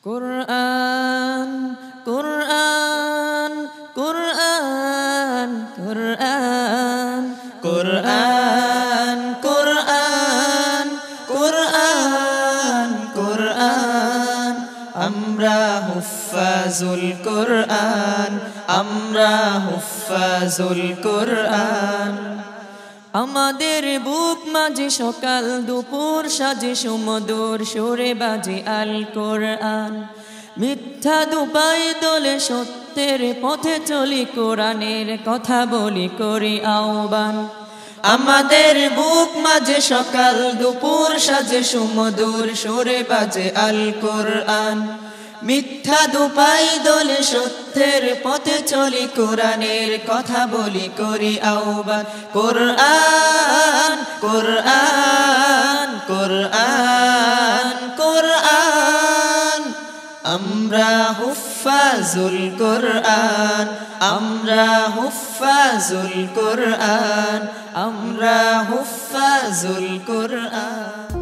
কুরআন কুরআন কুরআন কুরআন কুরআন কুরআন কুরআন কুরআন আমরা হুফাজুল কুরআন আমরা হুফাজুল কুরআন আমাদের বুক মাঝে সকাল দুপুর সাজে সুমধুর সুরে বাজে আল কোরআন মিথ্যা দুপাই দলে সত্যের পথে চলি কোরআনের কথা বলি করি আহ্বান আমাদের বুক মাঝে সকাল দুপুর সাজে সুমধুর সুরে বাজে আল কোরআন মিথ্যা দুপাই দলে সত্যের পথে চলি কোরআনের কথা বলি করি আহ্বান কোরআন কোরআন কোরআন কোরআন আমরা হুফাজুল কোরআন আমরা হুফাজুল কোরআন আমরা হুফাজুল কোরআন